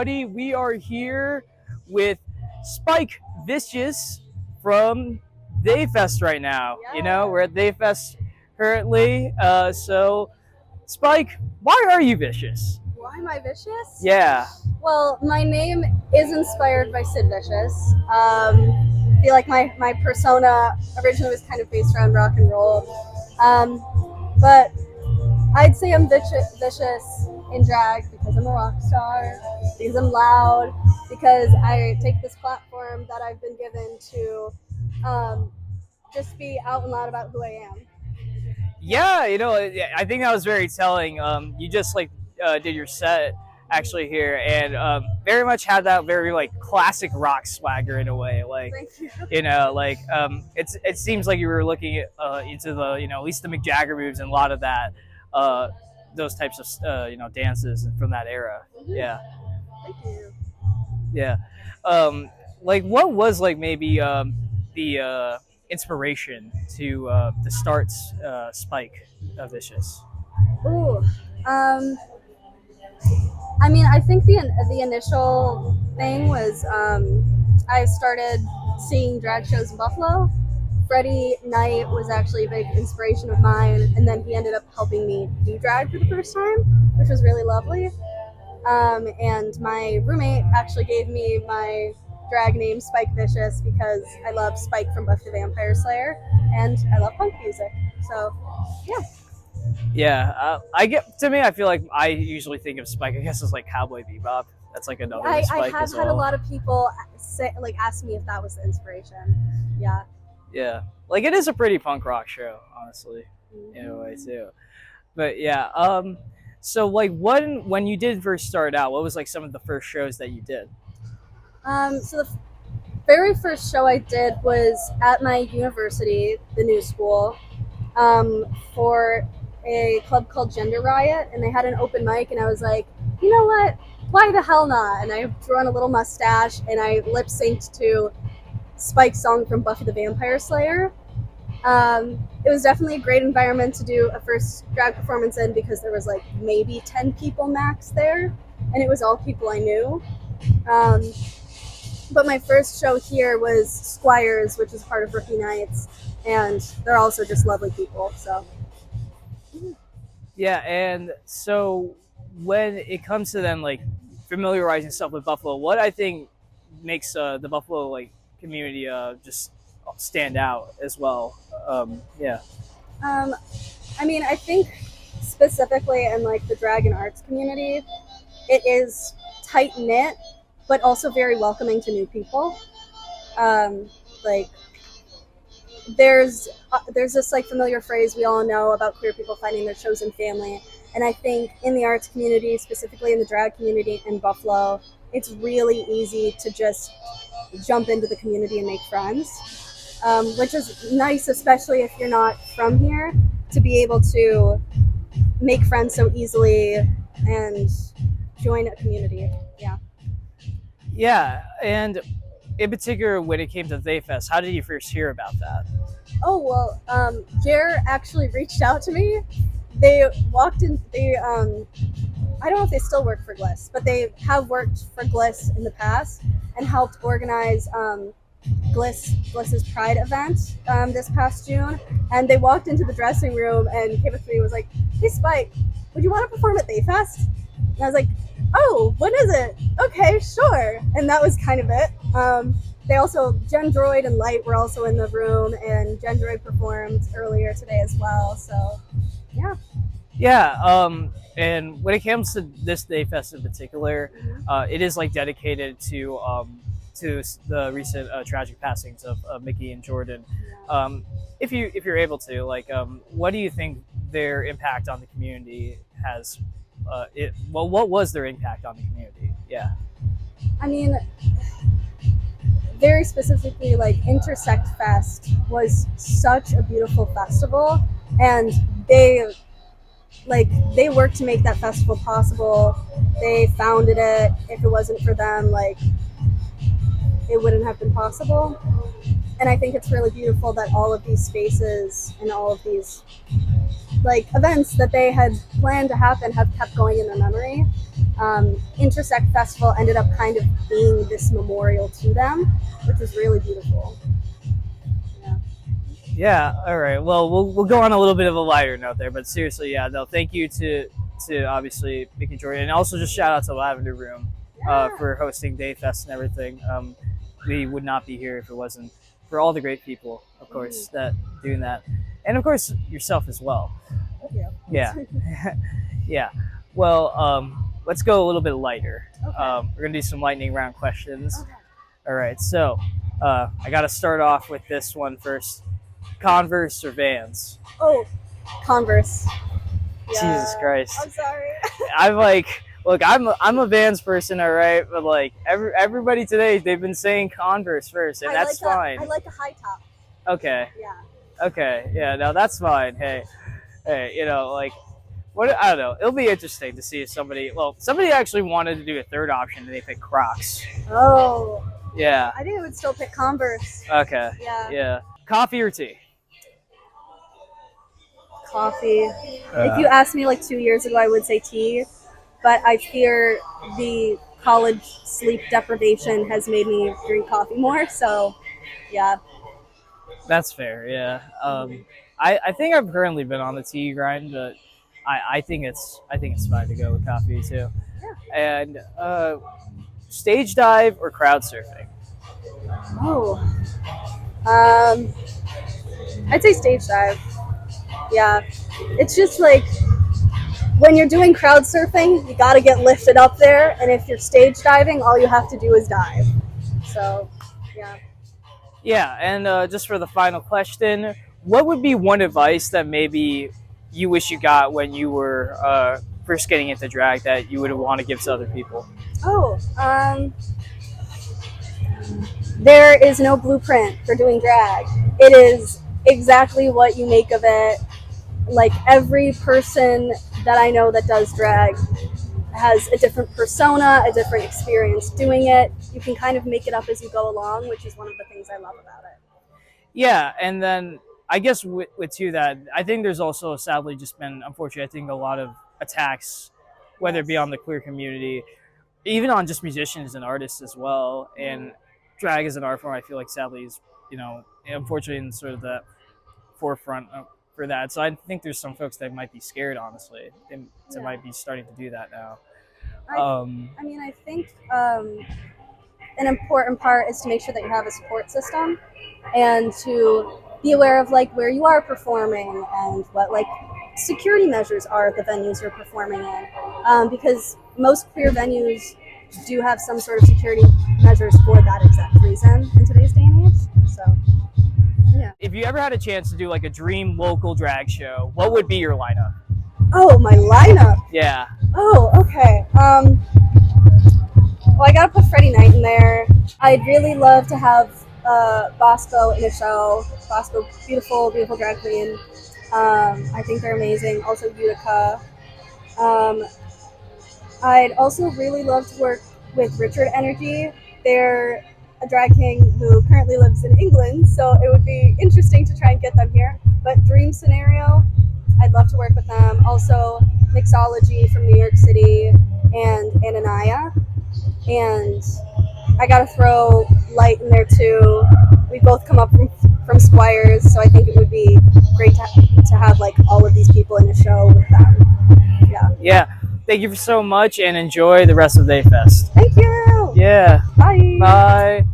everybody. We are here with Spike Vicious from Theyfest right now. Yeah. You know, we're at Theyfest currently. So, Spike, why are you vicious? Why am I vicious? Yeah. Well, my name is inspired by Sid Vicious. I feel like my persona originally was kind of based around rock and roll. But I'd say I'm vicious in drag because I'm a rock star, because I'm loud, because I take this platform that I've been given to just be out and loud about who I am. Yeah, you know, I think that was very telling. You just did your set actually here, and very much had that very classic rock swagger in a way. Thank you. You know, it seems like you were looking into the at least the Mick Jagger moves and a lot of that, those types of dances from that era. Yeah. Thank you. Yeah. What was maybe the inspiration to start Spike Vicious? Ooh. I mean, I think the initial thing was I started seeing drag shows in Buffalo. Freddie Knight was actually a big inspiration of mine, and then he ended up helping me do drag for the first time, which was really lovely. And my roommate actually gave me my drag name Spike Vicious because I love Spike from Buffy the Vampire Slayer, and I love punk music. So, yeah. Yeah, I feel like I usually think of Spike, I guess, as like Cowboy Bebop. That's like another Spike I have as well. had a lot of people ask me if that was the inspiration. Yeah. Yeah, like it is a pretty punk rock show, honestly, in a way too. But yeah, so when you did first start out, what was like some of the first shows that you did? So the very first show I did was at my university, the new school, for a club called Gender Riot, and they had an open mic, and I was like, you know what? Why the hell not? And I drew on a little mustache, and I lip synced to Spike's song from Buffy the Vampire Slayer. It was definitely a great environment to do a first drag performance in because there was like maybe 10 people max there, and it was all people I knew. But my first show here was Squires, which is part of Rookie Nights, and they're also just lovely people. So. Yeah, and so when it comes to them familiarizing stuff with Buffalo, what I think makes the Buffalo community just stand out as well. Yeah. I mean, I think specifically in the drag and arts community, it is tight knit, but also very welcoming to new people. There's this familiar phrase we all know about queer people finding their chosen family, and I think in the arts community, specifically in the drag community in Buffalo, it's really easy to just jump into the community and make friends, which is nice, especially if you're not from here, to be able to make friends so easily and join a community. Yeah. Yeah, and in particular, when it came to Theyfest, how did you first hear about that? Oh, well, Jer actually reached out to me. They walked in, I don't know if they still work for Gliss, but they have worked for Gliss in the past and helped organize Gliss's Pride event this past June. And they walked into the dressing room and came up to me and was like, hey, Spike, would you want to perform at Theyfest? And I was like, oh, when is it? Okay, sure. And that was kind of it. They also, Gendroid and Light were also in the room, and Gendroid performed earlier today as well. So, yeah. Yeah, and when it comes to this Theyfest in particular, it is dedicated to the recent tragic passings of Mickey and Jordan. Yeah. If you're able to, what do you think their impact on the community has? What was their impact on the community? Yeah. I mean, very specifically, Intersect Fest was such a beautiful festival, and they worked to make that festival possible. They founded it. If it wasn't for them, it wouldn't have been possible. And I think it's really beautiful that all of these spaces and all of these events that they had planned to happen have kept going in their memory. Intersect Festival ended up kind of being this memorial to them, which was really beautiful. Yeah. All right. Well, we'll go on a little bit of a lighter note there, but seriously, yeah. No, thank you to obviously Mickey Jordan, and also just shout out to Lavender Room for hosting Theyfest and everything. We would not be here if it wasn't for all the great people, of course, that doing that, and of course yourself as well. Thank you. Yeah. Yeah. Well, let's go a little bit lighter. Okay. We're gonna do some lightning round questions. Okay. All right. So I got to start off with this one first. Converse or Vans? Oh, Converse. Yeah. Jesus Christ. I'm sorry. I'm like, look, I'm a Vans person, all right, but like everybody today, they've been saying Converse first, and that's fine. I like a high top. Okay. Yeah. Okay. Yeah. No, that's fine. Hey, you know, like, what? I don't know. It'll be interesting to see if somebody actually wanted to do a third option, and they picked Crocs. Oh. Yeah. I think I would still pick Converse. Okay. Yeah. Yeah. Coffee or tea? Coffee. If you asked me like 2 years ago, I would say tea, but I fear the college sleep deprivation has made me drink coffee more. So, yeah. That's fair. Yeah. I think I've currently been on the tea grind, but I think it's fine to go with coffee too. Yeah. And stage dive or crowd surfing? Oh. I'd say stage dive. Yeah. It's just like when you're doing crowd surfing, you got to get lifted up there, and if you're stage diving, all you have to do is dive. So, yeah. Yeah, and just for the final question, what would be one advice that maybe you wish you got when you were first getting into drag that you would want to give to other people? Oh, there is no blueprint for doing drag. It is exactly what you make of it. Like every person that I know that does drag has a different persona, a different experience doing it. You can kind of make it up as you go along, which is one of the things I love about it. Yeah, and then I guess with to that, I think there's also sadly just been, unfortunately, I think a lot of attacks, whether it be on the queer community, even on just musicians and artists as well. And drag as an art form, I feel like sadly is, you know, unfortunately in sort of the forefront for that. So I think there's some folks that might be scared, honestly, and might be starting to do that now. I mean, I think an important part is to make sure that you have a support system and to be aware of like where you are performing and what like security measures are at the venues you're performing in, because most queer venues do have some sort of security measures for that exact reason in today's day and age. So, yeah. If you ever had a chance to do like a dream local drag show, what would be your lineup? Oh, my lineup. Yeah. Oh, okay. Well, I gotta put Freddie Knight in there. I'd really love to have Bosco in a show. Bosco, beautiful, beautiful drag queen. I think they're amazing. Also Utica. I'd also really love to work with Richard Energy. They're a drag king who currently lives in England, so it would be interesting to try and get them here. But dream scenario, I'd love to work with them. Also Mixology from New York City and Anania. And I gotta throw Light in there too. We both come up from Squires, so I think it would be great to have like all of these people in a show with them. Yeah. Yeah. Thank you so much and enjoy the rest of Theyfest. Thank you. Yeah. Bye. Bye.